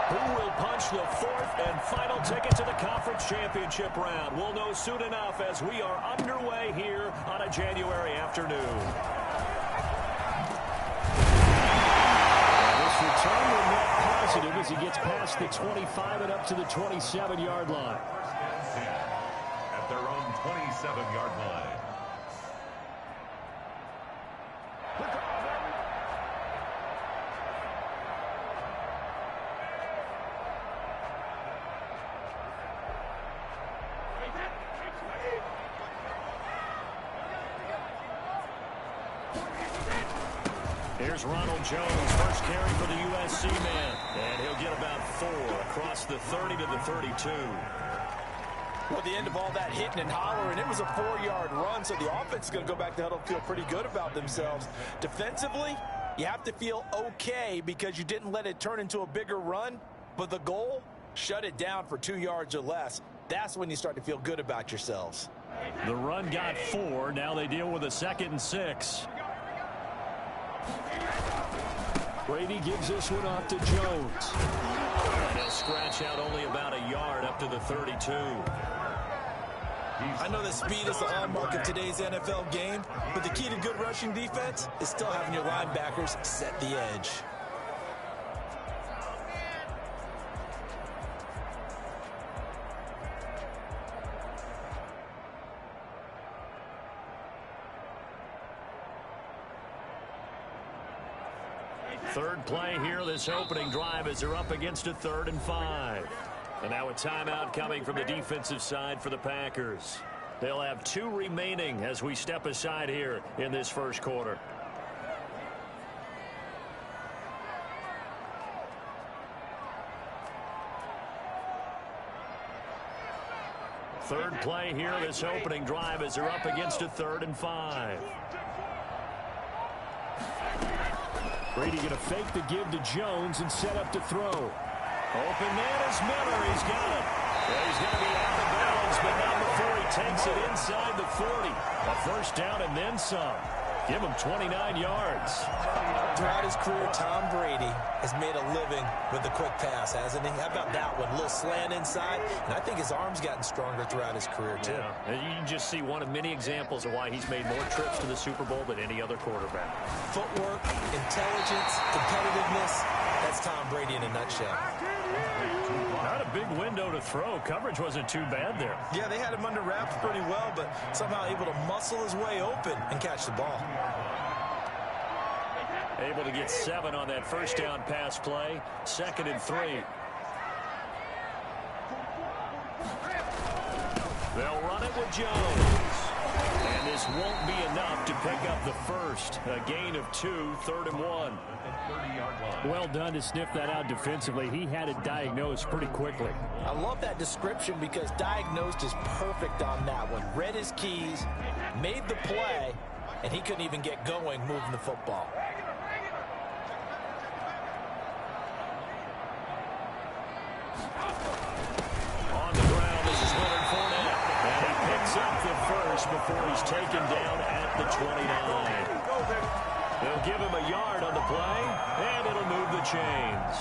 Who will punch the fourth and final ticket to the conference championship round? We'll know soon enough as we are underway here on a January afternoon. This return will net positive as he gets past the 25 and up to the 27-yard line. At their own 27-yard line. Here's Ronald Jones, first carry for the USC man. And he'll get about 4 across the 30 to the 32. Well, at the end of all that hitting and hollering, it was a 4-yard run, so the offense is going to go back to huddle and feel pretty good about themselves. Defensively, you have to feel okay because you didn't let it turn into a bigger run, but the goal, shut it down for 2 yards or less. That's when you start to feel good about yourselves. The run got 4. Now they deal with a 2nd and 6. Brady gives this one off to Jones. And he'll scratch out only about a yard up to the 32. I know that speed is the hallmark of today's NFL game, but the key to good rushing defense is still having your linebackers set the edge. Third play here, this opening drive as they're up against a 3rd and 5. And now a timeout coming from the defensive side for the Packers. They'll have 2 remaining as we step aside here in this first quarter. Third play here, this opening drive as they're up against a 3rd and 5. Brady going to fake the give to Jones and set up to throw. Open man is Miller. He's got it. Well, he's going to be out of bounds, but not before he takes it inside the 40. A first down and then some. Give him 29 yards. Throughout his career, Tom Brady has made a living with the quick pass, hasn't he? How about that one? A little slant inside, and I think his arm's gotten stronger throughout his career, too. Yeah, and you can just see one of many examples of why he's made more trips to the Super Bowl than any other quarterback. Footwork, intelligence, competitiveness, that's Tom Brady in a nutshell. Not a big window to throw. Coverage wasn't too bad there. Yeah, they had him under wraps pretty well, but somehow able to muscle his way open and catch the ball. Able to get 7 on that first down pass play. 2nd and 3. They'll run it with Jones. And this won't be enough to pick up the first. A gain of 2, 3rd and 1. Well done to sniff that out defensively. He had it diagnosed pretty quickly. I love that description because diagnosed is perfect on that one. Read his keys, made the play, and he couldn't even get going moving the football. On the ground, this is Leonard Fournette. And he picks up the first before he's taken down at the 29. They'll give him a yard on the play, and it'll move the chains.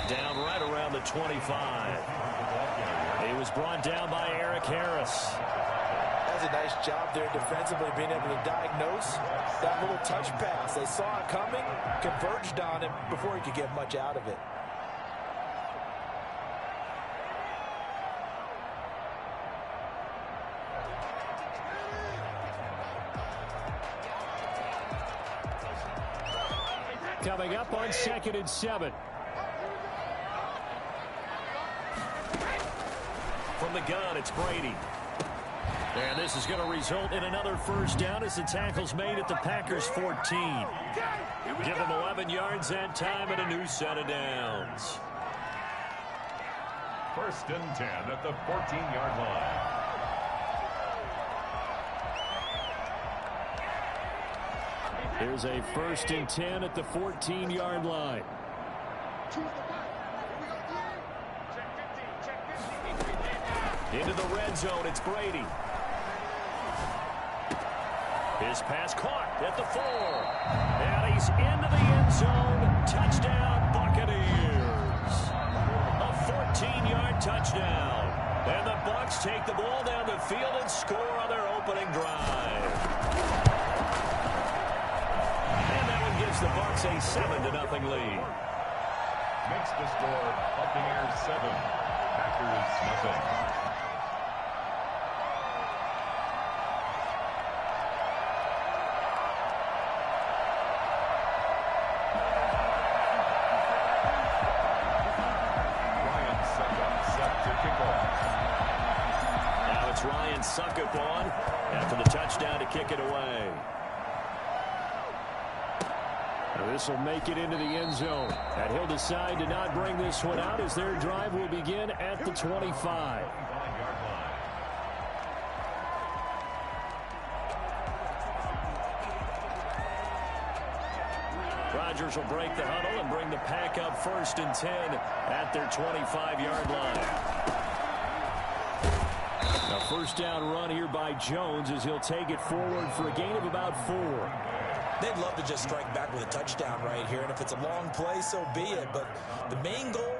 Down right around the 25. He was brought down by Eric Harris. That's a nice job there defensively, being able to diagnose that little touch pass. They saw it coming, converged on him before he could get much out of it. Coming up on 2nd and 7. From the gun, it's Brady. And this is going to result in another first down as the tackle's made at the Packers' 14. Give them 11 yards that time and a new set of downs. 1st and 10 at the 14-yard line. Here's a 1st and 10 at the 14-yard line. Into the red zone, it's Brady. His pass caught at the 4. And he's into the end zone. Touchdown, Buccaneers. A 14-yard touchdown. And the Bucs take the ball down the field and score on their opening drive. And that one gives the Bucs a 7-0 lead. Makes the score Buccaneers 7, Packers 0. Suck up on after the touchdown to kick it away. This will make it into the end zone. And he'll decide to not bring this one out as their drive will begin at the 25. Rodgers will break the huddle and bring the pack up 1st and 10 at their 25-yard line. A 1st down run here by Jones as he'll take it forward for a gain of about 4. They'd love to just strike back with a touchdown right here, and if it's a long play, so be it. But the main goal,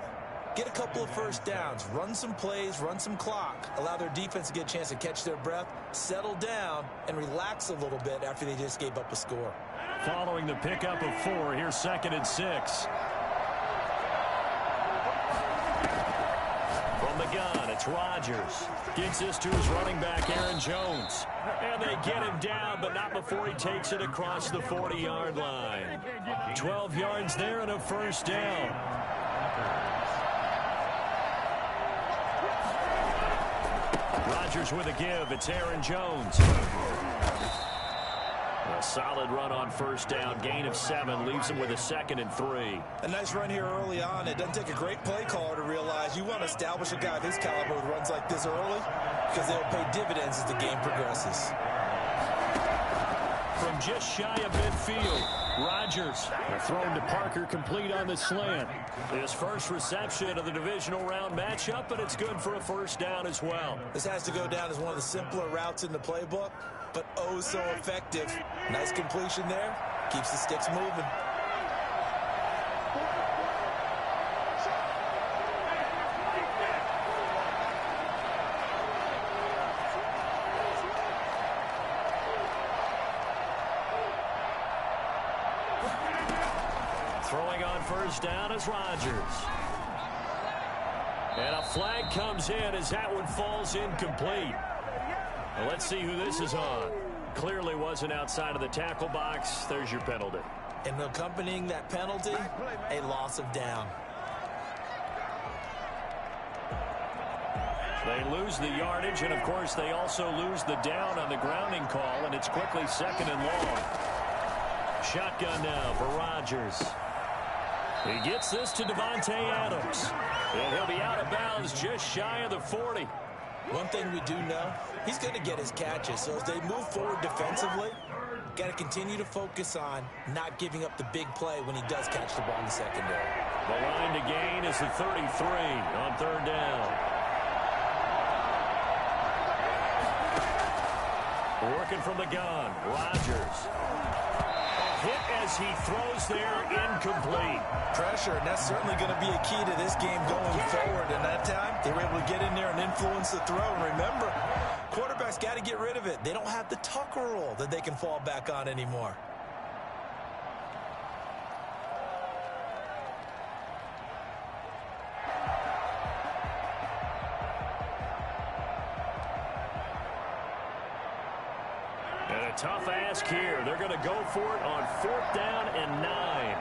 get a couple of 1st downs, run some plays, run some clock, allow their defense to get a chance to catch their breath, settle down, and relax a little bit after they just gave up a score. Following the pickup of 4, here's 2nd and 6. From the gun, it's Rodgers. Gets this to his running back, Aaron Jones. And they get him down, but not before he takes it across the 40-yard line. 12 yards there and a 1st down. Rodgers with a give. It's Aaron Jones. A solid run on 1st down. Gain of 7 leaves him with a 2nd and 3. A nice run here early on. It doesn't take a great play caller to realize you want to establish a guy of his caliber with runs like this early because they'll pay dividends as the game progresses. From just shy of midfield, Rodgers thrown to Parker, complete on the slant. His first reception of the divisional round matchup, and it's good for a 1st down as well. This has to go down as one of the simpler routes in the playbook, but oh so effective. Nice completion there. Keeps the sticks moving. Throwing on 1st down is Rodgers. And a flag comes in as that one falls incomplete. Well, let's see who this is on. Clearly wasn't outside of the tackle box. There's your penalty. And accompanying that penalty, a loss of down. They lose the yardage, and of course they also lose the down on the grounding call, and it's quickly 2nd and long. Shotgun now for Rodgers. He gets this to Devontae Adams. And he'll be out of bounds just shy of the 40. One thing we do know, he's going to get his catches. So as they move forward defensively, got to continue to focus on not giving up the big play when he does catch the ball in the secondary. The line to gain is the 33 on 3rd down. Working from the gun, Rodgers. Hit as he throws there, incomplete. Pressure, and that's certainly going to be a key to this game going forward. And that time, they were able to get in there and influence the throw. And remember, quarterbacks got to get rid of it. They don't have the Tucker rule that they can fall back on anymore. And a tough ask here. They're going to go for it on 4th down and 9.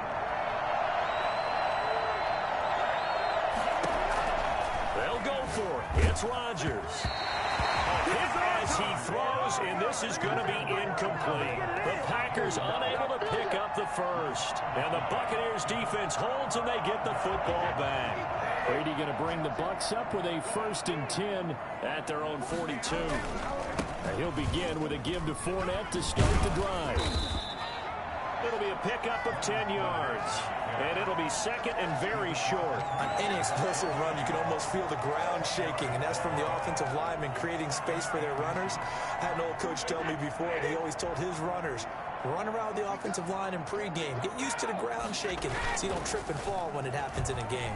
They'll go for it. It's Rodgers. A hit as he throws, and this is going to be incomplete. The Packers unable to pick up the 1st. And the Buccaneers defense holds, and they get the football back. Brady going to bring the Bucs up with a 1st and 10 at their own 42. He'll begin with a give to Fournette to start the drive. It'll be a pickup of 10 yards. And it'll be second and very short. On any explosive run, you can almost feel the ground shaking, and that's from the offensive linemen creating space for their runners. I had an old coach tell me before, and he always told his runners, run around the offensive line in pregame. Get used to the ground shaking so you don't trip and fall when it happens in a game.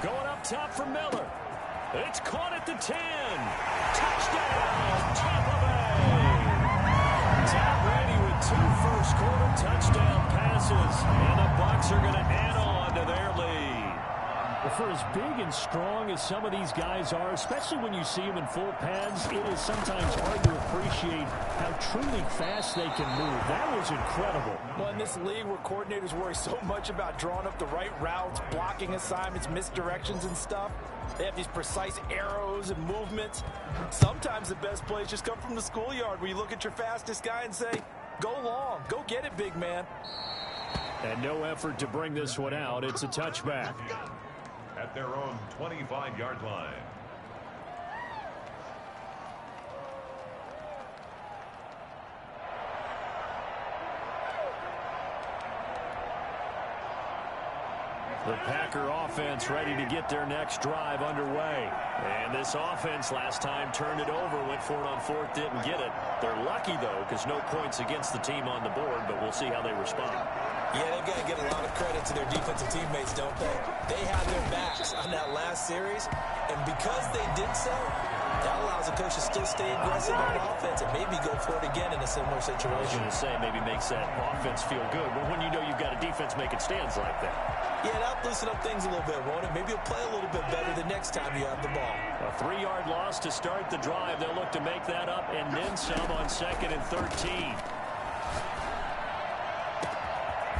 Going up top for Miller. It's caught at the 10. Touchdown, Tampa Bay. Tom Brady with 2 first-quarter touchdown passes, and the Bucs are going to add on to their lead. Well, for as big and strong as some of these guys are, especially when you see them in full pads, it is sometimes hard to appreciate how truly fast they can move. That was incredible. Well, in this league where coordinators worry so much about drawing up the right routes, blocking assignments, misdirections and stuff, they have these precise arrows and movements. Sometimes the best plays just come from the schoolyard where you look at your fastest guy and say, go long, go get it, big man. And no effort to bring this one out. It's a touchback. At their own 25-yard line. The Packer offense ready to get their next drive underway. And this offense last time turned it over, went for it on fourth, didn't get it. They're lucky, though, because no points against the team on the board, but we'll see how they respond. Yeah, they've got to give a lot of credit to their defensive teammates, don't they? They had their backs on that last series, and because they did so, that allows the coach to still stay aggressive on offense and maybe go for it again in a similar situation. I was going to say, maybe makes that offense feel good, but when you know you've got a defense making stands like that. Yeah, that'll loosen up things a little bit, won't it? Maybe you'll play a little bit better the next time you have the ball. A 3-yard loss to start the drive. They'll look to make that up and then some on 2nd and 13.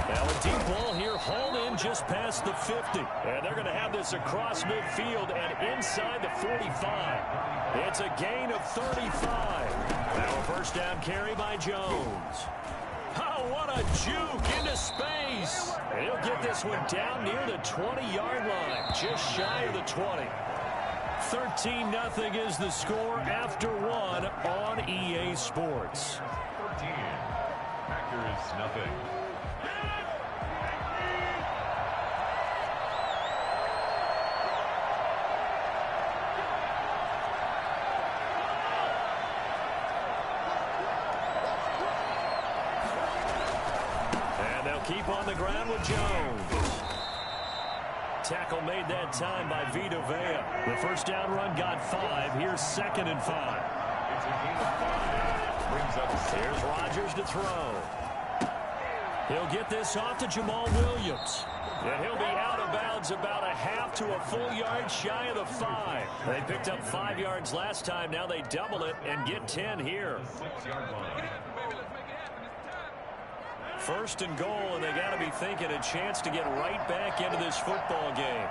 Now a deep ball here, hauled in just past the 50. And they're going to have this across midfield and inside the 45. It's a gain of 35. Now a first down carry by Jones. Oh, what a juke into space. He'll get this one down near the 20-yard line, just shy of the 20. 13-0 is the score after one on EA Sports. 13. Packers nothing. Keep on the ground with Jones. Tackle made that time by Vita Vea. The first down run got 5. Here's 2nd and 5. It's a gain of 5. Brings up 6. Here's Rodgers to throw. He'll get this off to Jamal Williams. And he'll be out of bounds about a half to a full yard shy of the 5. They picked up 5 yards last time. Now they double it and get 10 here. 6-yard line. First and goal, and they got to be thinking a chance to get right back into this football game.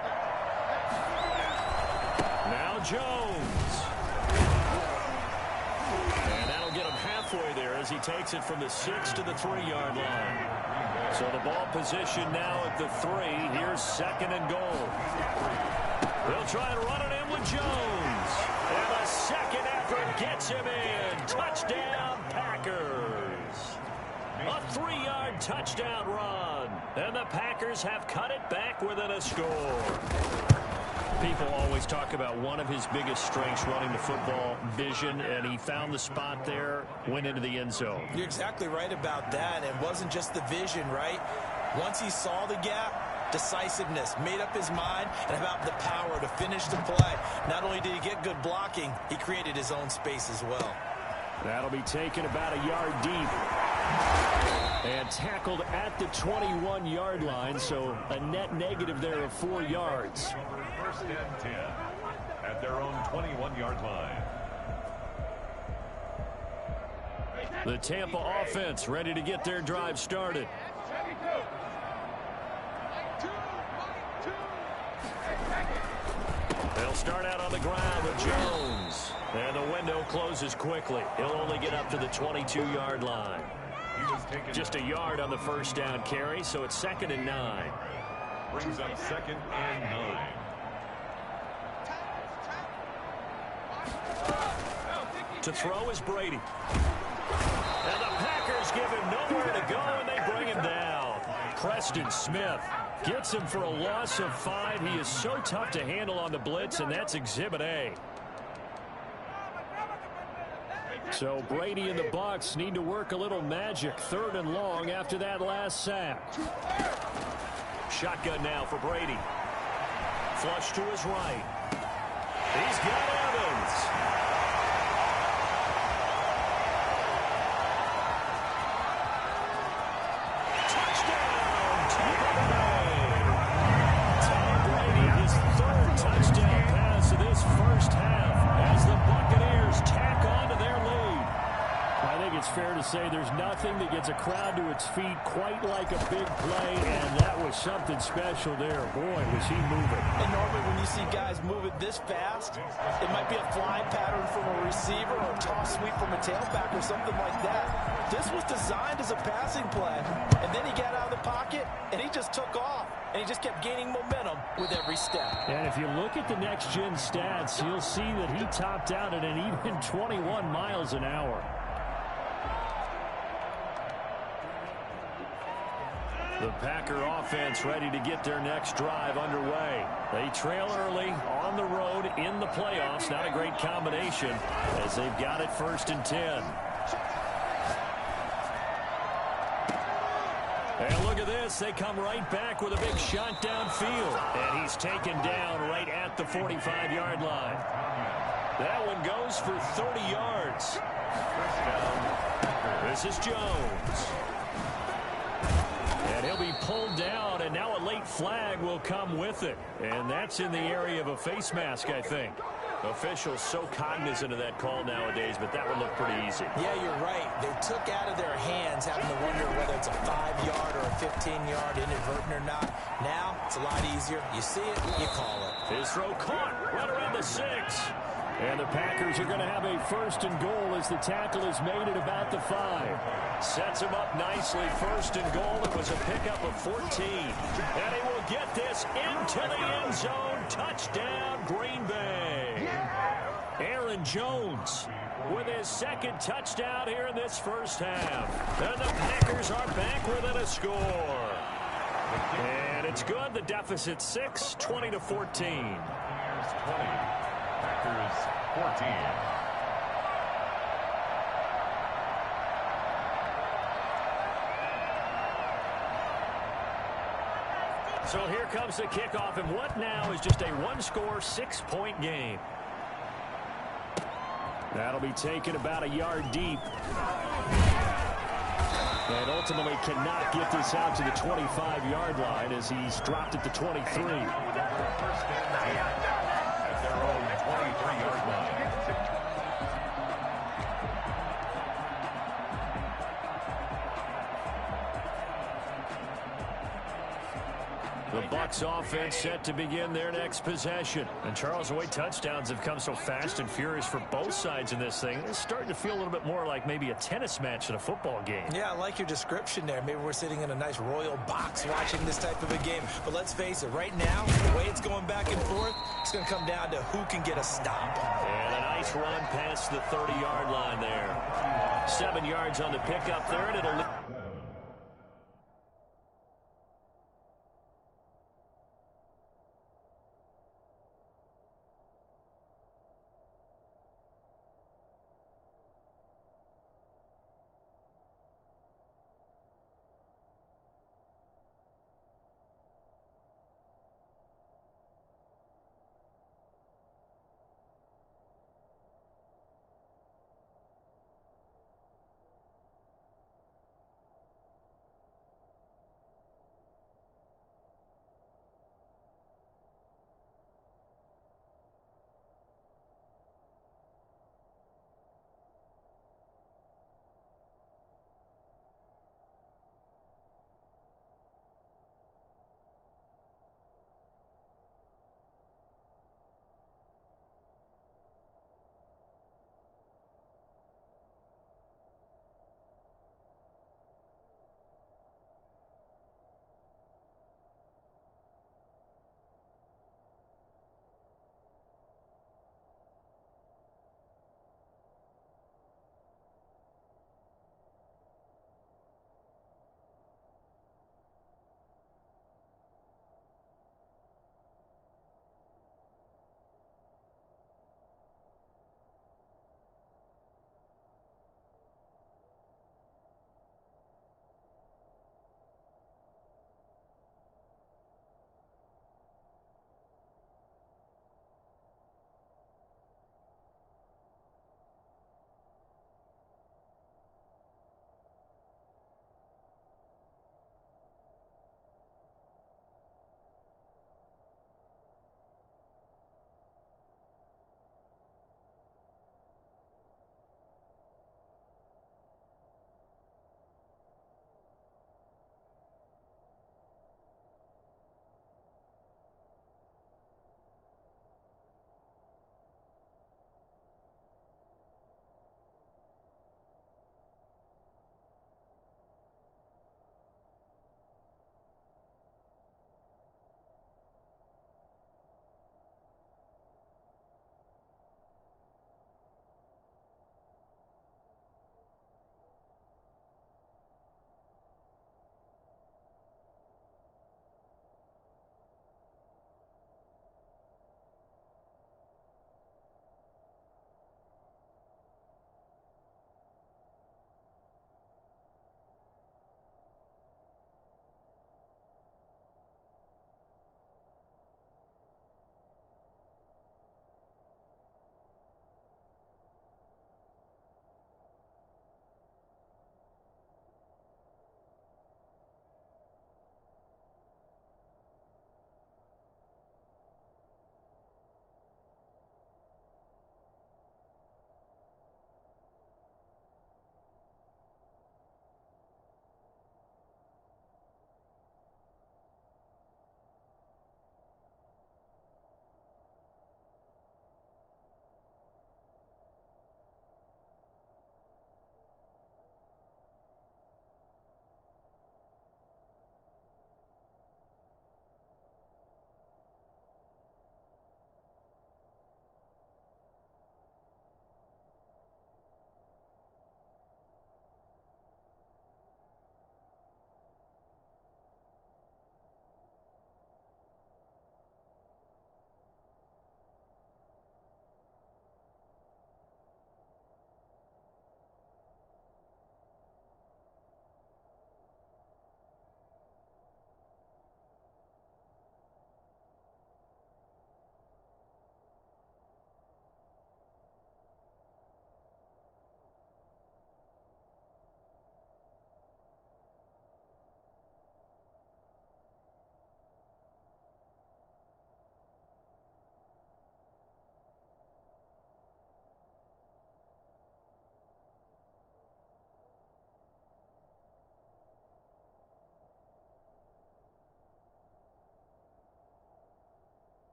Now Jones. And that'll get him halfway there as he takes it from the 6 to the 3-yard line. So the ball position now at the 3. Here's 2nd and goal. They'll try and run it in with Jones. And a second effort gets him in. Touchdown, Packers. A 3-yard touchdown run. And the Packers have cut it back within a score. People always talk about one of his biggest strengths running the football, vision, and he found the spot there, went into the end zone. You're exactly right about that. It wasn't just the vision, right? Once he saw the gap, decisiveness, made up his mind, and about the power to finish the play. Not only did he get good blocking, he created his own space as well. That'll be taken about a yard deep. And tackled at the 21-yard line, so a net negative there of 4 yards. First and 10 at their own 21-yard line. The Tampa offense ready to get their drive started. They'll start out on the ground with Jones. And the window closes quickly. He'll only get up to the 22-yard line. Just a yard on the first down carry, so it's 2nd and 9. Brings up 2nd and 9. To throw is Brady. And the Packers give him nowhere to go, and they bring him down. Preston Smith gets him for a loss of 5. He is so tough to handle on the blitz, and that's Exhibit A. So Brady and the Bucs need to work a little magic. 3rd and long after that last sack. Shotgun now for Brady. Flush to his right. He's got Evans. Touchdown, Tampa Bay. Tom Brady, his 3rd touchdown pass of this first half as the Buccaneers tack on to their lead. I think it's fair to say there's nothing that gets a crowd to its feet quite like a big play, and that was something special there. Boy, was he moving. And normally when you see guys moving this fast, it might be a fly pattern from a receiver or a toss sweep from a tailback or something like that. This was designed as a passing play, and then he got out of the pocket, and he just took off, and he just kept gaining momentum with every step. And if you look at the next-gen stats, you'll see that he topped out at an even 21 miles an hour. The Packer offense ready to get their next drive underway. They trail early on the road in the playoffs. Not a great combination as they've got it 1st and 10. And look at this. They come right back with a big shot downfield. And he's taken down right at the 45-yard line. That one goes for 30 yards. This is Jones. And he'll be pulled down, and now a late flag will come with it. And that's in the area of a face mask, I think. Officials so cognizant of that call nowadays, but that would look pretty easy. Yeah, you're right. They took out of their hands having to wonder whether it's a 5-yard or a 15-yard inadvertent or not. Now, it's a lot easier. You see it, you call it. His throw caught right around the 6. And the Packers are going to have a 1st and goal as the tackle is made at about the 5. Sets him up nicely. 1st and goal. It was a pickup of 14. And he will get this into the end zone. Touchdown, Green Bay. Aaron Jones with his 2nd touchdown here in this first half. And the Packers are back within a score. And it's good. The deficit 6, 20-14. Buccaneers 20. Packers 14. So here comes the kickoff, and what now is just a 1-score, 6-point game. That'll be taken about a yard deep. And ultimately cannot get this out to the 25-yard line as he's dropped at the 23. First and 10 at their own 23-yard line. The Bucs offense set to begin their next possession. And Charles, the way touchdowns have come so fast and furious for both sides in this thing, it's starting to feel a little bit more like maybe a tennis match than a football game. Yeah, I like your description there. Maybe we're sitting in a nice royal box watching this type of a game. But let's face it, right now, the way it's going back and forth, it's going to come down to who can get a stop. And a nice run past the 30-yard line there. 7 yards on the pickup there, and it'll...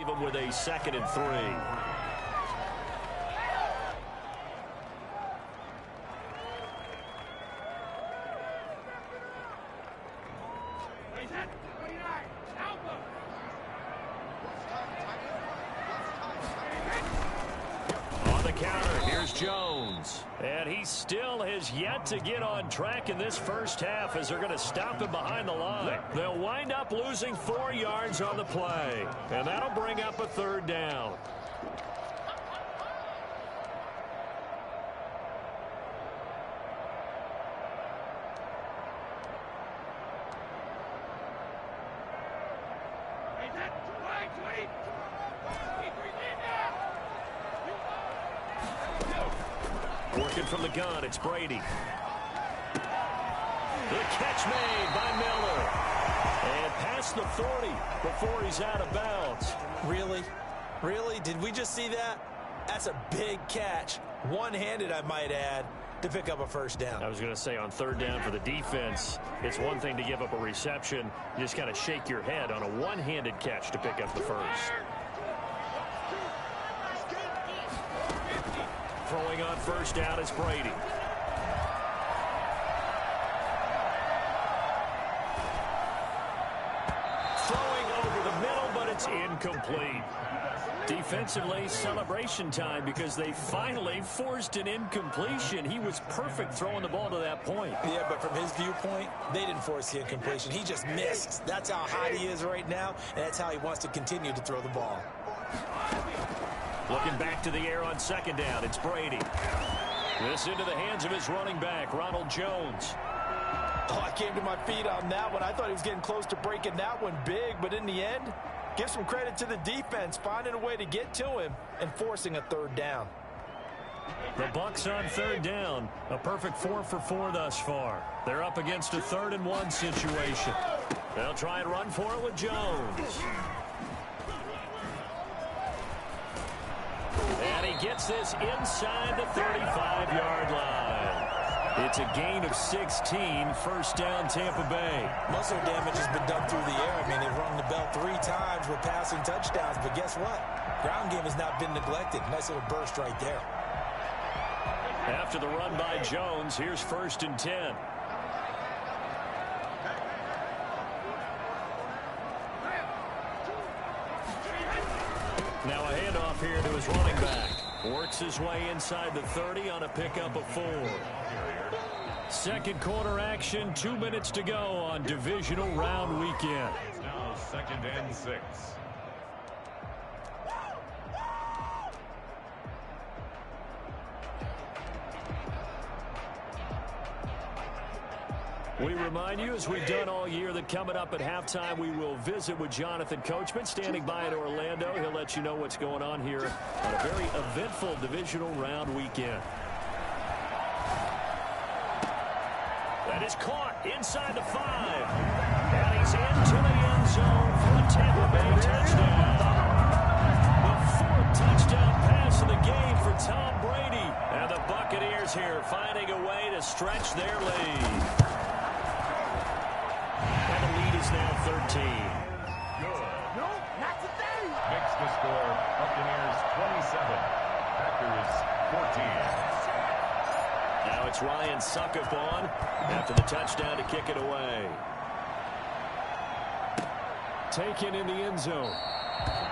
them with a 2nd and 3. Jones. And he still has yet to get on track in this first half as they're going to stop him behind the line. They'll wind up losing 4 yards on the play. And that'll bring up a 3rd down. Working from the gun, it's Brady. The catch made by Miller. And past the 40 before he's out of bounds. Really? Really? Did we just see that? That's a big catch. One-handed, I might add, to pick up a 1st down. I was going to say on 3rd down for the defense, it's one thing to give up a reception. You just got to shake your head on a one-handed catch to pick up the 1st. Throwing on 1st down is Brady. Throwing over the middle, but it's incomplete. Defensively, celebration time because they finally forced an incompletion. He was perfect throwing the ball to that point. Yeah, but from his viewpoint, they didn't force the incompletion. He just missed. That's how hot he is right now, and that's how he wants to continue to throw the ball. Looking back to the air on 2nd down, it's Brady. This into the hands of his running back, Ronald Jones. Oh, I came to my feet on that one. I thought he was getting close to breaking that one big, but in the end, give some credit to the defense, finding a way to get to him and forcing a 3rd down. The Bucs on 3rd down, a perfect 4 for 4 thus far. They're up against a 3rd and 1 situation. They'll try and run for it with Jones. And he gets this inside the 35-yard line. It's a gain of 16, 1st down Tampa Bay. Muscle damage has been done through the air. I mean, they've rung the bell 3 times with passing touchdowns, but guess what? Ground game has not been neglected. Nice little burst right there. After the run by Jones, here's 1st and 10. Now a handoff here to his running back. Works his way inside the 30 on a pickup of 4. 2nd quarter action, 2 minutes to go on divisional round weekend. It's now 2nd and 6. We remind you, as we've done all year, that coming up at halftime, we will visit with Jonathan Coachman, standing by in Orlando. He'll let you know what's going on here on a very eventful divisional round weekend. That is caught inside the 5. And he's into the end zone for a Tampa Bay touchdown. The 4th touchdown pass of the game for Tom Brady. And the Buccaneers here finding a way to stretch their lead. And the lead is now 13. No, not today. Makes the score Buccaneers 27, Packers 14. Now it's Ryan Suckup on after the touchdown to kick it away. Taken in the end zone.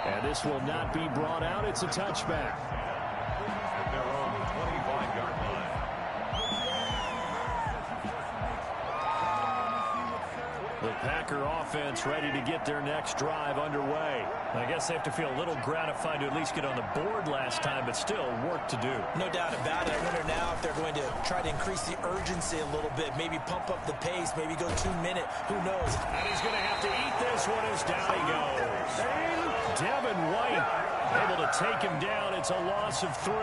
And this will not be brought out. It's a touchback. At their own 25-yard line. The Packer offense ready to get their next drive underway. I guess they have to feel a little gratified to at least get on the board last time, but still work to do. No doubt about it. I wonder now if they're going to try to increase the urgency a little bit, maybe pump up the pace, maybe go 2-minute. Who knows? And he's going to have to eat this one as down he goes. Devin White able to take him down. It's a loss of 3.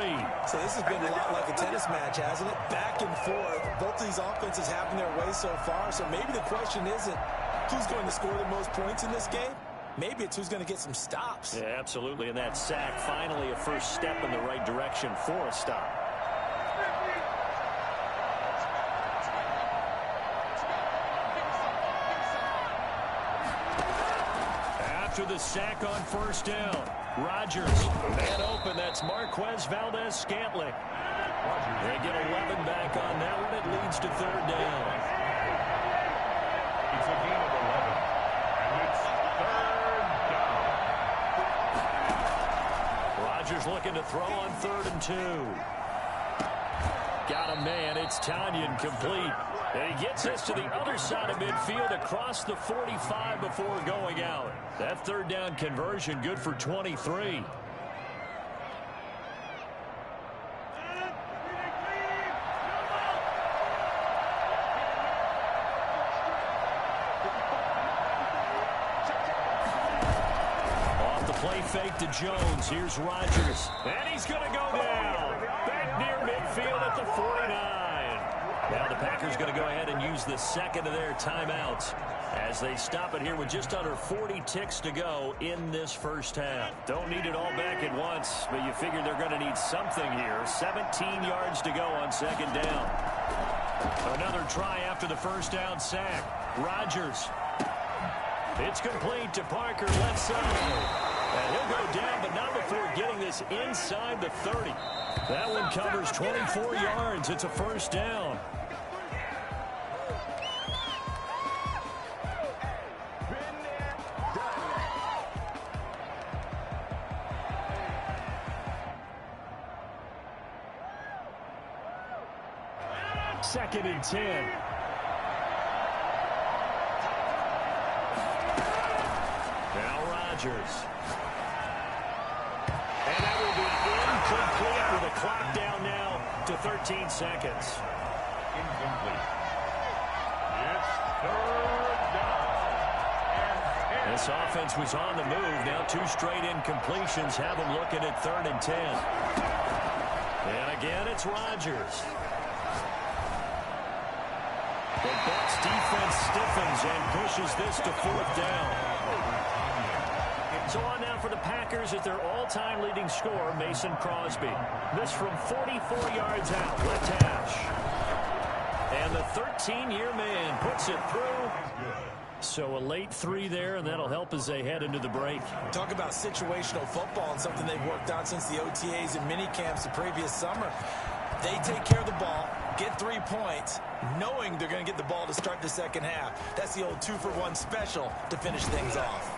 So this has been a lot like a tennis match, hasn't it? Back and forth. Both of these offenses having their way so far. So maybe the question isn't who's going to score the most points in this game. Maybe it's who's going to get some stops. Yeah, absolutely. And that sack, finally a first step in the right direction for a stop. after the sack on first down. Rodgers, man open. That's Marquez Valdez-Scantling. They get 11 back on that one. It leads to third down. It's a gain of 11. And it's third down. Rodgers looking to throw on 3rd and 2. Got a man. It's Tanyan complete. And he gets us to the other side of midfield across the 45 before going out. That third down conversion good for 23. Off the play fake to Jones. Here's Rodgers. And he's going to go down. Back near midfield at the 49. Now the Packers going to go ahead and use the second of their timeouts as they stop it here with just under 40 ticks to go in this first half. Don't need it all back at once, but you figure they're going to need something here. 17 yards to go on second down. Another try after the first down sack. Rodgers. It's complete to Parker, left side. And he'll go down, but not before getting this inside the 30. That one covers 24 yards. It's a first down. Second and 10. Now Rodgers. And that will be incomplete with a clock down now to 13 seconds. Incomplete. It's third down. This offense was on the move. Now 2 straight incompletions have them looking at 3rd and 10. And again, it's Rodgers. The Bucs defense stiffens and pushes this to 4th down. So on now for the Packers at their all-time leading scorer, Mason Crosby. This from 44 yards out, left hash. And the 13-year man puts it through. So a late 3 there, and that'll help as they head into the break. Talk about situational football and something they've worked on since the OTAs and mini camps the previous summer. They take care of the ball, get 3 points, knowing they're going to get the ball to start the second half. That's the old 2-for-1 special to finish things off.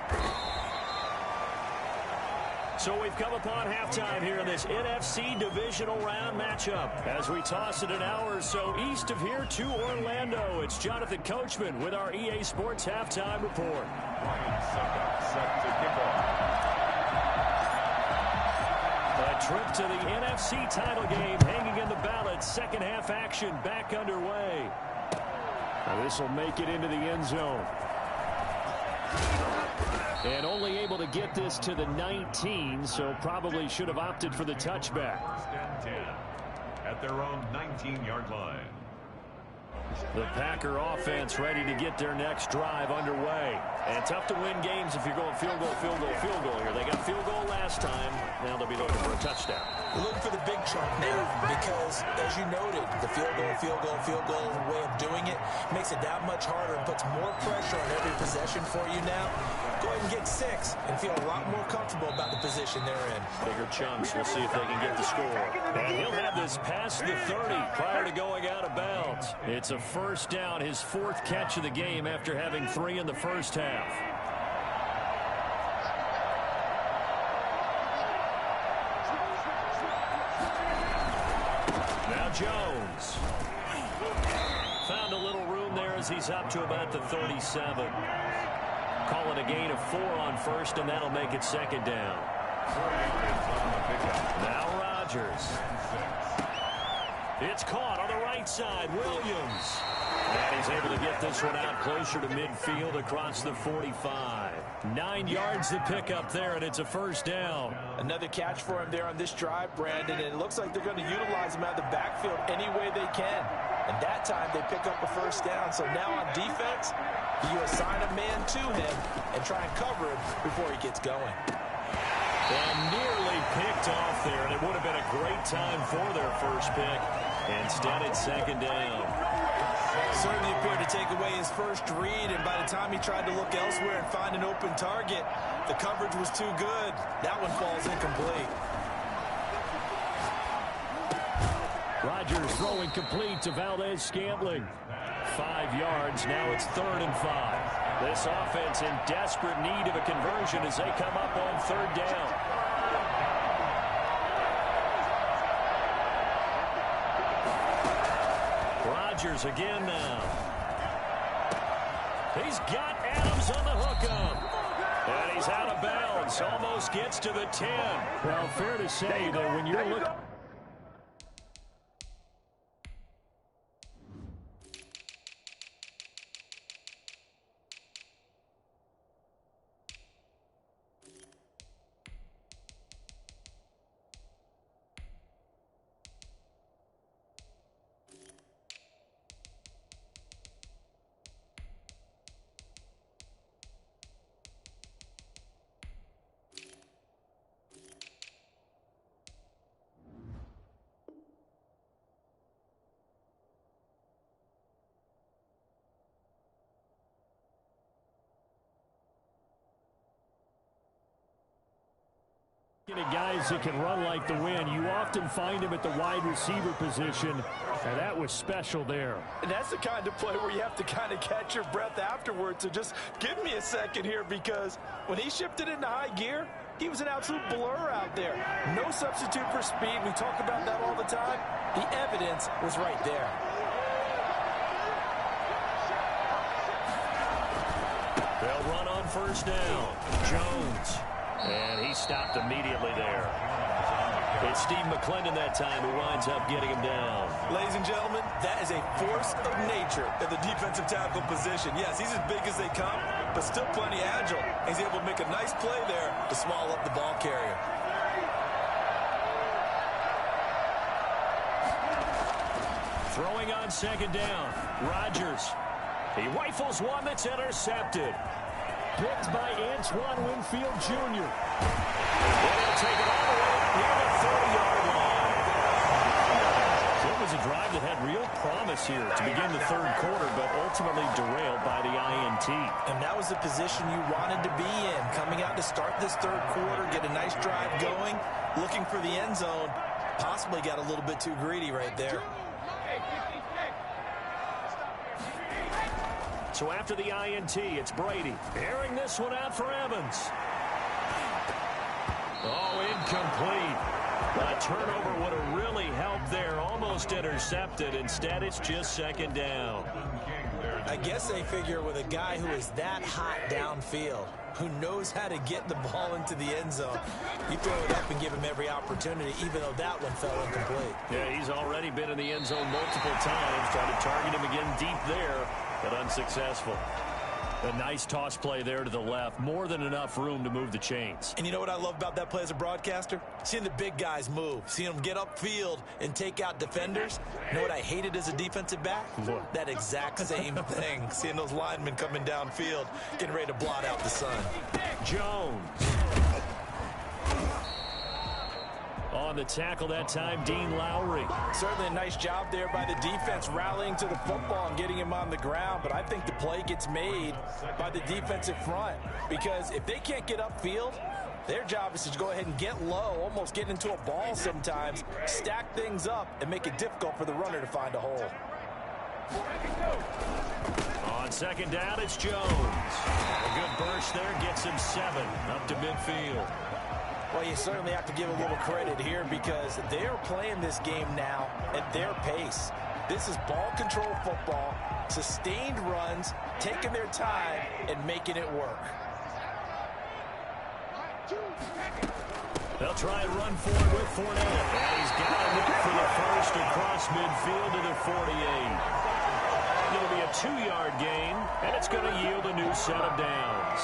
So we've come upon halftime here in this NFC divisional round matchup. As we toss it an hour or so east of here to Orlando, it's Jonathan Coachman with our EA Sports halftime report. Set to kick off. A trip to the NFC title game hanging in the balance. Second half action back underway. Now this will make it into the end zone. And only able to get this to the 19, so probably should have opted for the touchback. First and 10 at their own 19-yard line. The Packer offense ready to get their next drive underway. And tough to win games if you're going field goal, field goal, field goal here. They got field goal last time. Now they'll be looking for a touchdown. Look for the big chunk now because, as you noted, the field goal way of doing it makes it that much harder and puts more pressure on every possession for you now. Go ahead and get 6 and feel a lot more comfortable about the position they're in. Bigger chunks. We'll see if they can get the score. And he'll have this past the 30 prior to going out of bounds. It's a first down, his 4th catch of the game after having 3 in the first half. Now Jones. Found a little room there as he's up to about the 37. Call it a gain of 4 on first, and that'll make it second down. Now Rodgers. It's caught on the right side. Williams. And he's able to get this one out closer to midfield across the 45. 9 yards to pick up there, and it's a first down. Another catch for him there on this drive, Brandon, and it looks like they're going to utilize him out of the backfield any way they can. And that time they pick up a first down. So now on defense, you assign a man to him and try and cover him before he gets going. And nearly picked off there, and it would have been a great time for their first pick. Instead, it's second down. Certainly appeared to take away his first read, and by the time he tried to look elsewhere and find an open target, the coverage was too good. That one falls incomplete. Rodgers throwing complete to Valdez-Scantling. 5 yards. Now it's 3rd and 5. This offense in desperate need of a conversion as they come up on 3rd down. Rodgers again now. He's got Adams on the hookup. And he's out of bounds. Almost gets to the 10. Well, fair to say that when you're looking... Guys that can run like the wind, you often find him at the wide receiver position, and that was special there. And that's the kind of play where you have to kind of catch your breath afterwards. So just give me a second here, because when he shifted into high gear, he was an absolute blur out there. No substitute for speed. We talk about that all the time. The evidence was right there. They'll run on 1st down. Jones. And he stopped immediately there. It's Steve McClendon that time who winds up getting him down. Ladies and gentlemen, that is a force of nature at the defensive tackle position. Yes, he's as big as they come, but still plenty agile. He's able to make a nice play there to swallow up the ball carrier. Throwing on 2nd down. Rodgers. He rifles one that's intercepted. Picked by Antoine Winfield Jr. And he'll take it all the way near the 30-yard line. So it was a drive that had real promise here to begin the 3rd quarter, but ultimately derailed by the INT. And that was the position you wanted to be in. Coming out to start this 3rd quarter, get a nice drive going, looking for the end zone. Possibly got a little bit too greedy right there. So after the INT, it's Brady. Airing this one out for Evans. Oh, incomplete. A turnover would have really helped there. Almost intercepted. Instead, it's just 2nd down. I guess they figure with a guy who is that hot downfield, who knows how to get the ball into the end zone, you throw it up and give him every opportunity, even though that one fell incomplete. Yeah, he's already been in the end zone multiple times. Trying to target him again deep there, but unsuccessful. A nice toss play there to the left. More than enough room to move the chains. And you know what I love about that play as a broadcaster? Seeing the big guys move. Seeing them get upfield and take out defenders. You know what I hated as a defensive back? What? That exact same thing. Seeing those linemen coming downfield, getting ready to blot out the sun. Jones. On the tackle that time, Dean Lowry. Certainly a nice job there by the defense rallying to the football and getting him on the ground, but I think the play gets made by the defensive front, because if they can't get upfield, their job is to go ahead and get low, almost get into a ball sometimes, stack things up, and make it difficult for the runner to find a hole. On 2nd down, it's Jones. A good burst there, gets him 7 up to midfield. Well, you certainly have to give a little credit here, because they are playing this game now at their pace. This is ball control football, sustained runs, taking their time and making it work. They'll try and run forward with Fournette. And he's got enough for the first across midfield to the 48. It'll be a 2-yard gain, and it's going to yield a new set of downs.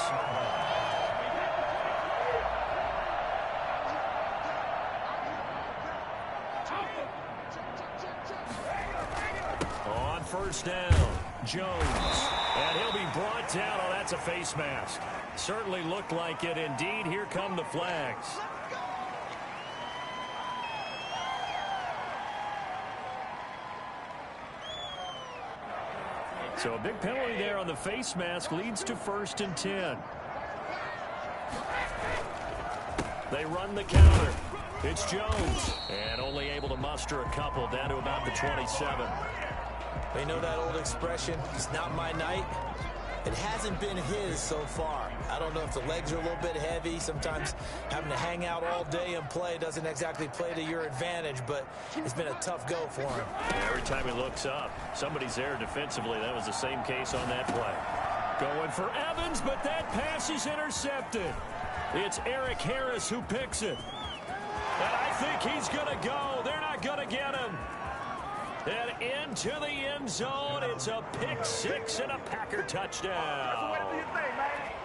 On 1st down, Jones. And he'll be brought down. Oh, that's a face mask. Certainly looked like it. Indeed, here come the flags. So a big penalty there on the face mask leads to 1st and 10. They run the counter. It's Jones. And only able to muster a couple down to about the 27. You know that old expression, it's not my night? It hasn't been his so far. I don't know if the legs are a little bit heavy. Sometimes having to hang out all day and play doesn't exactly play to your advantage, but it's been a tough go for him. Every time he looks up, somebody's there defensively. That was the same case on that play. Going for Evans, but that pass is intercepted. It's Eric Harris who picks it. And I think he's going to go. They're not going to get him. And into the end zone, it's a pick six and a Packer touchdown.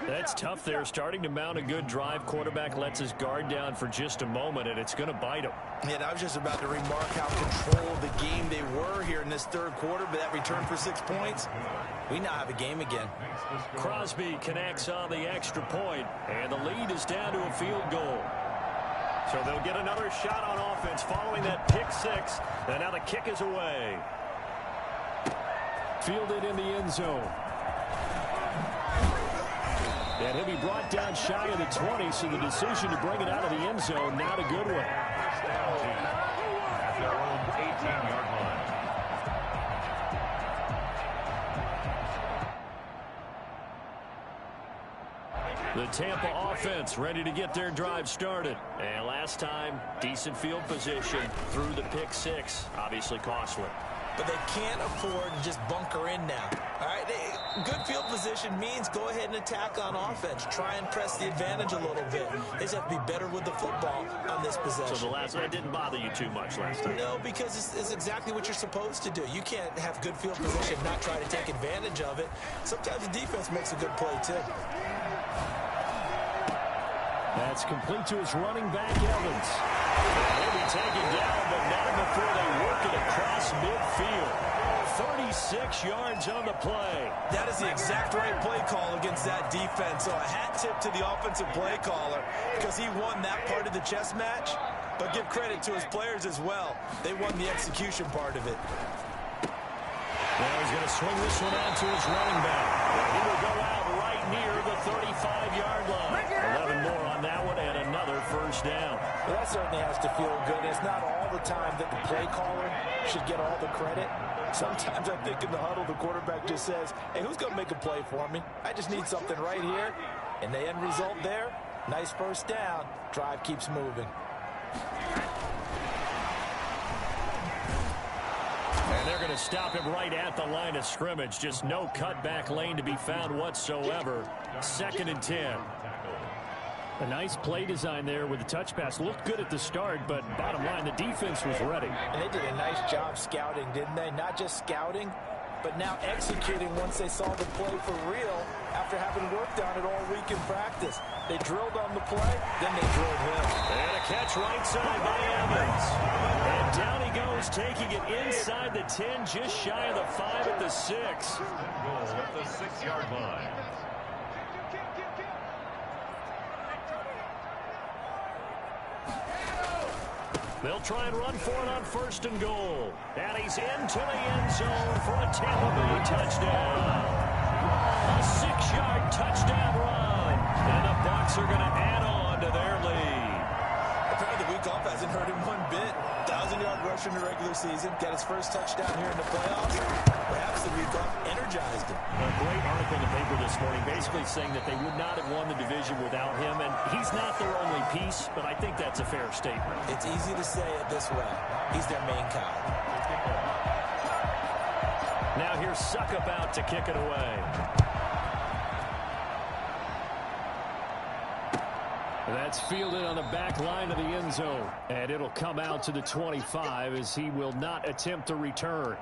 That's tough there, starting to mount a good drive. Quarterback lets his guard down for just a moment, and it's going to bite him. And I was just about to remark how controlled the game they were here in this third quarter, but that return for 6 points, we now have a game again. Crosby connects on the extra point, and the lead is down to a field goal. So they'll get another shot on offense following that pick six. And now the kick is away. Fielded in the end zone. And he'll be brought down shy of the 20, so the decision to bring it out of the end zone, not a good one. At their own 18-yard line. The Tampa offense ready to get their drive started. And last time, decent field position through the pick six. Obviously costly. But they can't afford to just bunker in now. All right, good field position means go ahead and attack on offense. Try and press the advantage a little bit. They just have to be better with the football on this possession. So the last one didn't bother you too much last time? No, because it's exactly what you're supposed to do. You can't have good field position, not try to take advantage of it. Sometimes the defense makes a good play, too. That's complete to his running back, Evans. He'll be taken down, but not before they work it across midfield. 36 yards on the play. That is the exact right play call against that defense. So a hat tip to the offensive play caller because he won that part of the chess match. But give credit to his players as well. They won the execution part of it. Now he's going to swing this one out to his running back. He will go out right near the 35-yard line. 11 more on that one and another first down. Well, that certainly has to feel good. It's not all the time that the play caller should get all the credit. Sometimes I think in the huddle, the quarterback just says, hey, who's going to make a play for me? I just need something right here. And the end result there, nice first down. Drive keeps moving. And they're going to stop him right at the line of scrimmage. Just no cutback lane to be found whatsoever. 2nd and 10. A nice play design there with the touch pass. Looked good at the start, but bottom line, the defense was ready. And they did a nice job scouting, didn't they? Not just scouting, but now executing once they saw the play for real after having worked on it all week in practice. They drilled on the play, then they drilled him. And a catch right side by Evans. And down he goes, taking it inside the 10, just shy of the 5 at the 6. Goal at the 6-yard line. They'll try and run for it on 1st and goal. And he's into the end zone for a Tampa Bay touchdown. A 6-yard touchdown run. And the Bucs are going to add on to their lead. Apparently the week off hasn't hurt him one bit. 1,000-yard rush in the regular season. Got his first touchdown here in the playoffs. Perhaps the week off energized him. A great article in the paper this morning basically saying that they would not have won the division without him. And he's not their only piece, but I think that's a fair statement. It's easy to say it this way. He's their main cow. Now here's Suckup out to kick it away. That's fielded on the back line of the end zone. And it'll come out to the 25 as he will not attempt to return.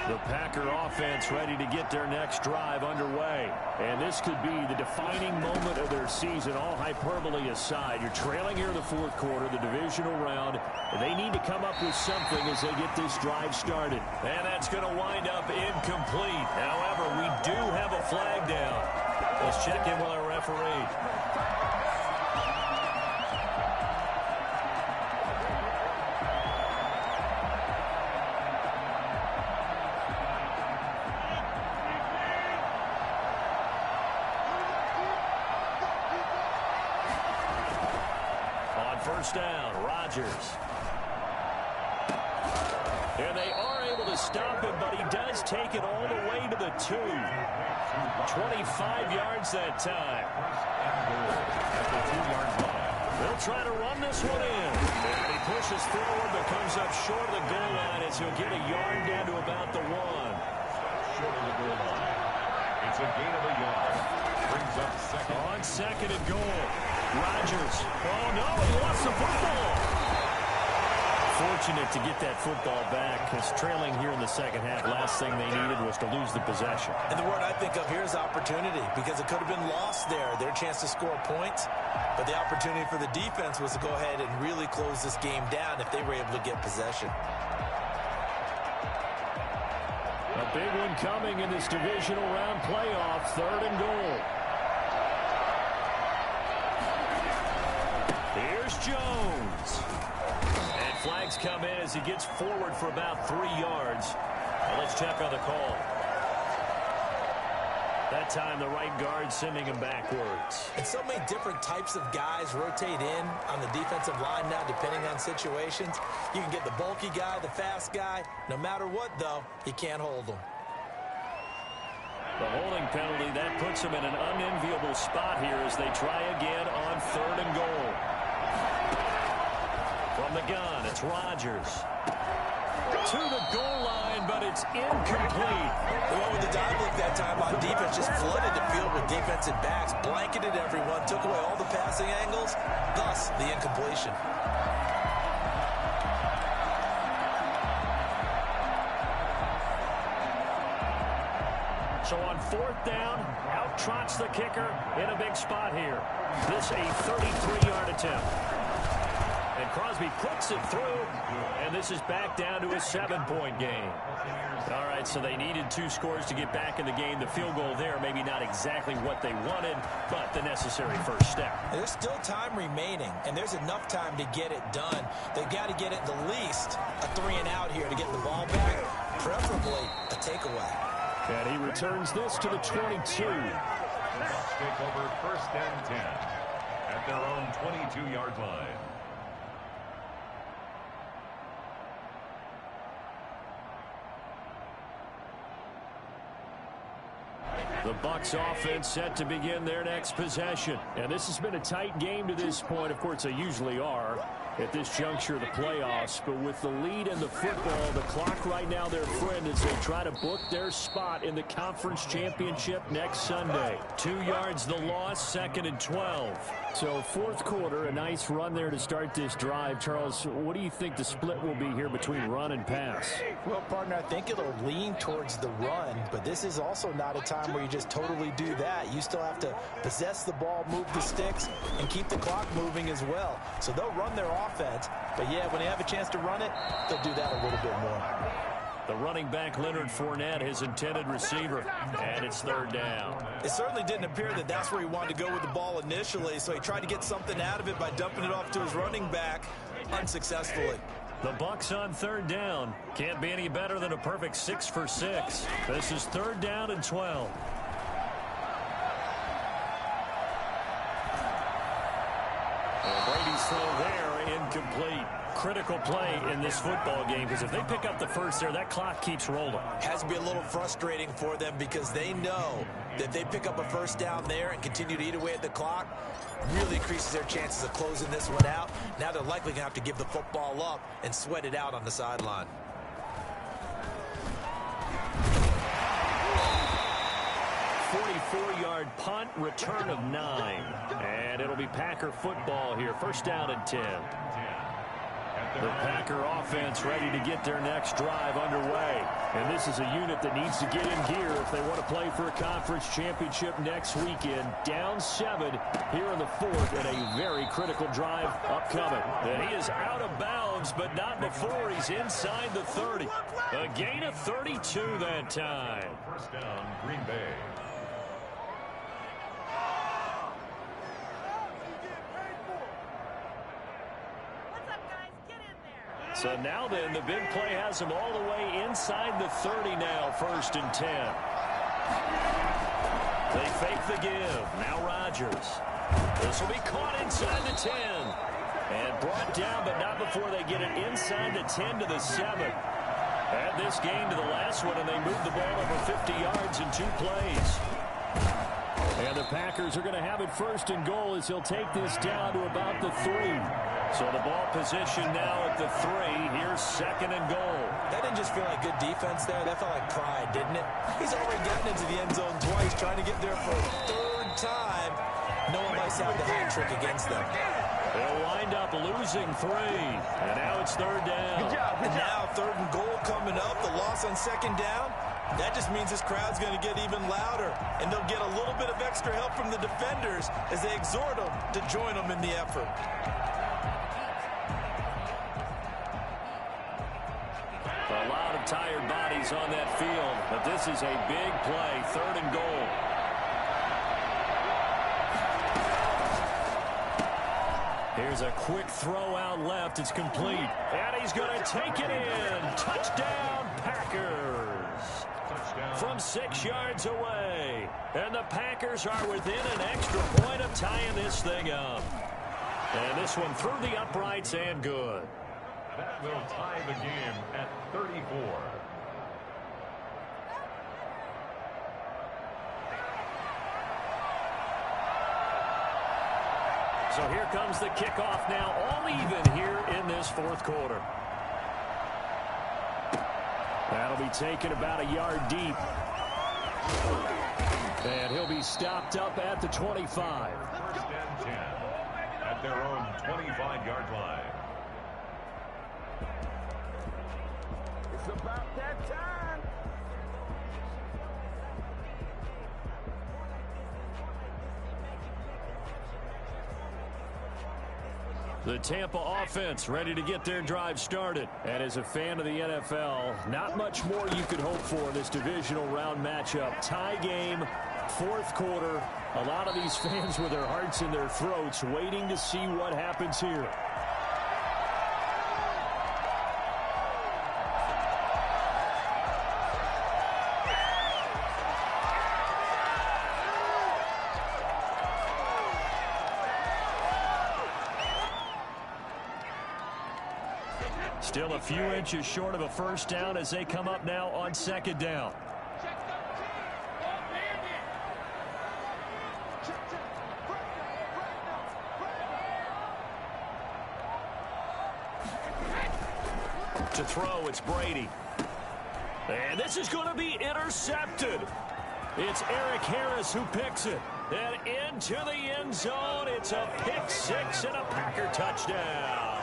The Packer offense ready to get their next drive underway. And this could be the defining moment of their season, all hyperbole aside. You're trailing here in the 4th quarter, the divisional round. They need to come up with something as they get this drive started. And that's going to wind up incomplete. However, we do have a flag down. Let's check in with our referee. first down. Rodgers. And they are able to stop him, but he does take it all the way to the 2. 25 yards that time. They'll try to run this one in. And he pushes forward, but comes up short of the goal line as he'll get a yard down to about the 1. Short of the goal line. It's a gain of a yard. Brings up second. On second and goal. Rodgers. Oh, no, he lost the football. Fortunate to get that football back, because trailing here in the second half, last thing they needed was to lose the possession. And the word I think of here is opportunity, because it could have been lost there, their chance to score points. But the opportunity for the defense was to go ahead and really close this game down if they were able to get possession. A big one coming in this divisional round playoff, 3rd and goal. Here's Jones. And flags come in as he gets forward for about 3 yards. Now let's check on the call. That time the right guard sending him backwards. And so many different types of guys rotate in on the defensive line now, depending on situations. You can get the bulky guy, the fast guy. No matter what, though, you can't hold them. The holding penalty, that puts him in an unenviable spot here as they try again on 3rd and goal. From the gun, it's Rodgers. To the goal line, but it's incomplete. They went with the dive look that time on defense, just flooded the field with defensive backs, blanketed everyone, took away all the passing angles, thus the incompletion. So on 4th down, out trots the kicker in a big spot here. This a 33-yard attempt. And Crosby puts it through, and this is back down to a 7-point game. All right, so they needed 2 scores to get back in the game. The field goal there, maybe not exactly what they wanted, but the necessary first step. There's still time remaining, and there's enough time to get it done. They've got to get it the least a 3-and-out here to get the ball back, preferably a takeaway. And he returns this to the 22. Bucks take over 1st and 10 at their own 22-yard line. The Bucs offense set to begin their next possession. And this has been a tight game to this point. Of course, they usually are at this juncture of the playoffs. But with the lead in the football, the clock right now their friend as they try to book their spot in the conference championship next Sunday. 2 yards the loss, 2nd and 12. So 4th quarter, a nice run there to start this drive. Charles, what do you think the split will be here between run and pass? Well, partner, I think it'll lean towards the run, but this is also not a time where you just totally do that. You still have to possess the ball, move the sticks, and keep the clock moving as well. So they'll run their offense, but yeah, when they have a chance to run it, they'll do that a little bit more. The running back, Leonard Fournette, his intended receiver, and it's 3rd down. It certainly didn't appear that that's where he wanted to go with the ball initially, so he tried to get something out of it by dumping it off to his running back unsuccessfully. The Bucs on 3rd down. Can't be any better than a perfect 6 for 6. This is 3rd down and 12. And Brady's throw there, incomplete. Critical play in this football game, because if they pick up the first there, that clock keeps rolling. Has to be a little frustrating for them because they know that they pick up a first down there and continue to eat away at the clock, really increases their chances of closing this one out. Now they're likely going to have to give the football up and sweat it out on the sideline. Yard punt, return of 9. And it'll be Packer football here. 1st down and 10. The Packer offense ready to get their next drive underway. And this is a unit that needs to get in gear if they want to play for a conference championship next weekend. Down 7 here in the 4th, and a very critical drive upcoming. And he is out of bounds, but not before he's inside the 30. A gain of 32 that time. 1st down, Green Bay. So now then, the big play has him all the way inside the 30 now, 1st and 10. They fake the give. Now Rodgers. This will be caught inside the 10. And brought down, but not before they get it inside the 10 to the 7. Add this game to the last one, and they move the ball over 50 yards in 2 plays. And the Packers are going to have it first and goal as he'll take this down to about the 3. So the ball position now at the 3. Here's second and goal. That didn't just feel like good defense there. That felt like pride, didn't it? He's already gotten into the end zone twice, trying to get there for a 3rd time. No one likes to have the hat trick against them. They'll wind up losing 3. And now it's 3rd down. Good job. And now 3rd and goal coming up. The loss on 2nd down. That just means this crowd's going to get even louder. And they'll get a little bit of extra help from the defenders as they exhort them to join them in the effort. A lot of tired bodies on that field. But this is a big play. 3rd and goal. Here's a quick throw out left. It's complete. And he's going to take it in. Touchdown, Packers. Touchdown. From 6 yards away. And the Packers are within an extra point of tying this thing up. And this one through the uprights and good. That will tie the game at 34. So here comes the kickoff now, all even here in this 4th quarter. That'll be taken about a yard deep. And he'll be stopped up at the 25. 1st and 10 at their own 25-yard line. It's about that time. The Tampa offense ready to get their drive started. And as a fan of the NFL, not much more you could hope for in this divisional round matchup. Tie game, 4th quarter. A lot of these fans with their hearts in their throats waiting to see what happens here. Still a few inches short of a 1st down as they come up now on 2nd down. To throw, it's Brady. And this is going to be intercepted. It's Eric Harris who picks it. And into the end zone, it's a pick 6 and a Packer touchdown.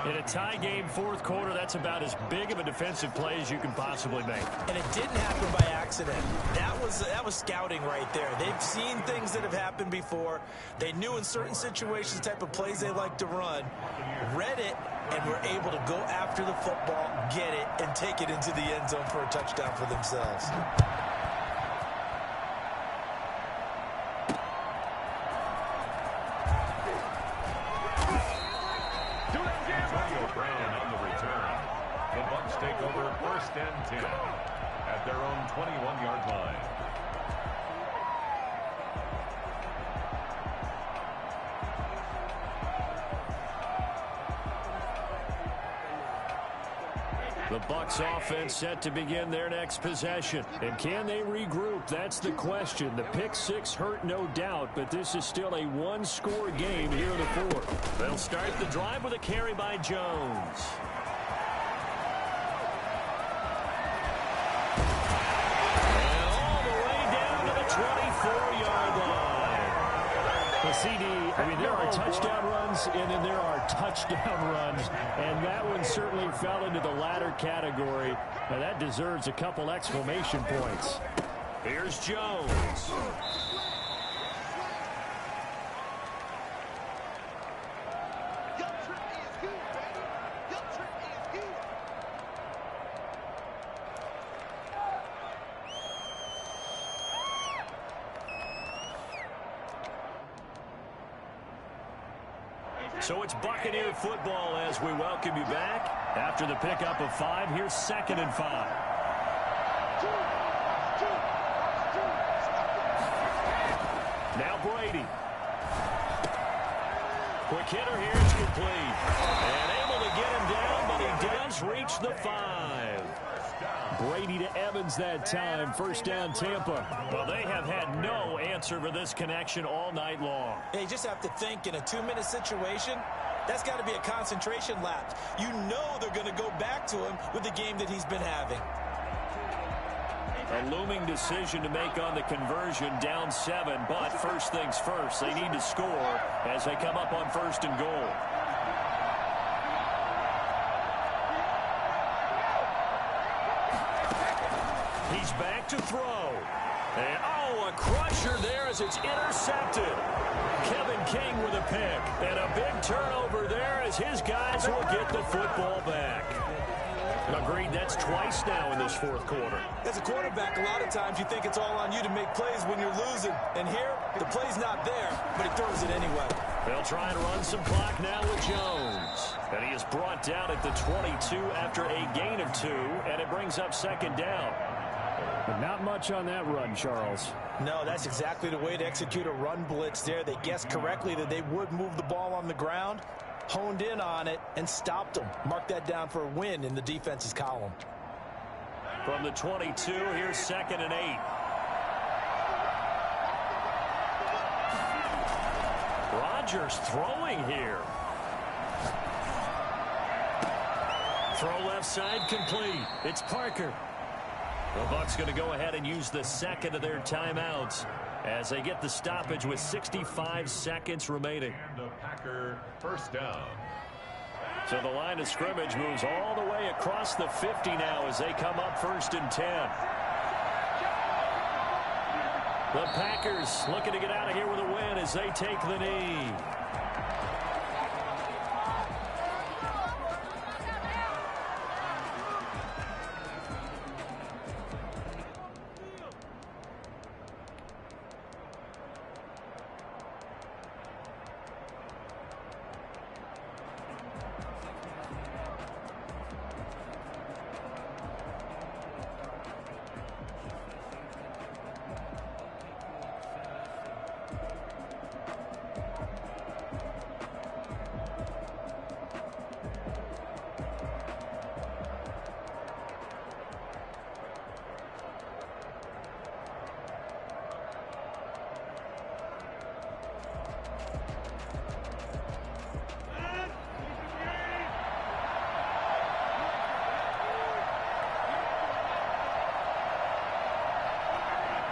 In a tie game, 4th quarter, that's about as big of a defensive play as you can possibly make. And it didn't happen by accident. That was scouting right there. They've seen things that have happened before. They knew in certain situations the type of plays they like to run, read it, and were able to go after the football, get it, and take it into the end zone for a touchdown for themselves. Take over 1st and 10 at their own 21-yard line. The Bucs offense set to begin their next possession. And can they regroup? That's the question. The pick 6 hurt, no doubt, but this is still a 1-score game here in the 4th. They'll start the drive with a carry by Jones. CD, I mean, there are touchdown runs, and then there are touchdown runs, and that one certainly fell into the latter category. Now, that deserves a couple exclamation points. Here's Jones. So it's Buccaneer football as we welcome you back. After the pickup of 5, here's 2nd and 5. Now Brady. hitter here. It's complete. And able to get him down, but he does reach the 5. Brady to Evans that time. First down, Tampa. Well, they have had no answer for this connection all night long. You just have to think in a 2-minute situation, that's got to be a concentration lapse. You know they're going to go back to him with the game that he's been having. A looming decision to make on the conversion, down 7, but first things first, they need to score as they come up on 1st and goal. He's back to throw. And, a crusher there as it's intercepted. Kevin King with a pick. And a big turnover there as his guys will get the football back. Agreed, that's twice now in this 4th quarter. As a quarterback, a lot of times you think it's all on you to make plays when you're losing. And here, the play's not there, but he throws it anyway. They'll try and run some clock now with Jones. And he is brought down at the 22 after a gain of 2, and it brings up 2nd down. But not much on that run, Charles. No, that's exactly the way to execute a run blitz there. They guessed correctly that they would move the ball on the ground, honed in on it, and stopped them. Mark that down for a win in the defense's column. From the 22, here's 2nd and 8. Rodgers throwing here. Throw left side complete. It's Parker. The Bucs going to go ahead and use the 2nd of their timeouts as they get the stoppage with 65 seconds remaining. And the Packer first down. So the line of scrimmage moves all the way across the 50 now as they come up 1st and 10. The Packers looking to get out of here with a win as they take the knee.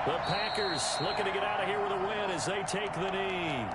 The Packers looking to get out of here with a win as they take the knee.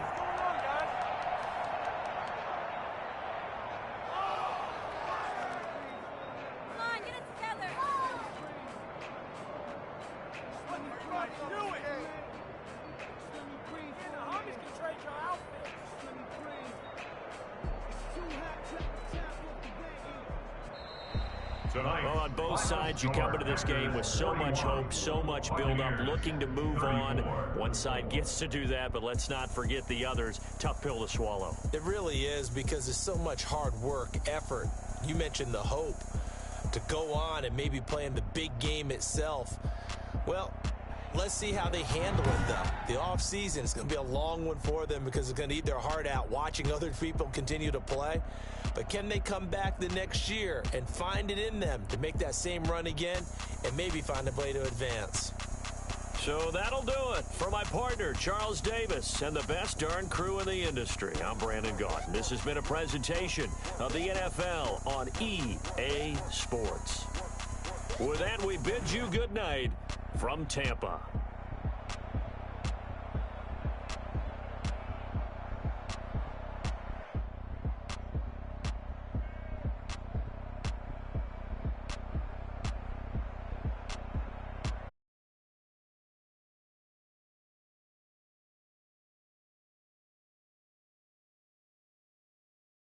Well, on both sides, you come into this game with so much hope, so much build-up, looking to move on. One side gets to do that, but let's not forget the others. Tough pill to swallow. It really is because there's so much hard work, effort. You mentioned the hope to go on and maybe play in the big game itself. Well, let's see how they handle it, though. The offseason is going to be a long one for them because it's going to eat their heart out watching other people continue to play. But can they come back the next year and find it in them to make that same run again and maybe find a way to advance? So that'll do it for my partner, Charles Davis, and the best darn crew in the industry. I'm Brandon Gaudin. This has been a presentation of the NFL on EA Sports. With that, we bid you good night from Tampa.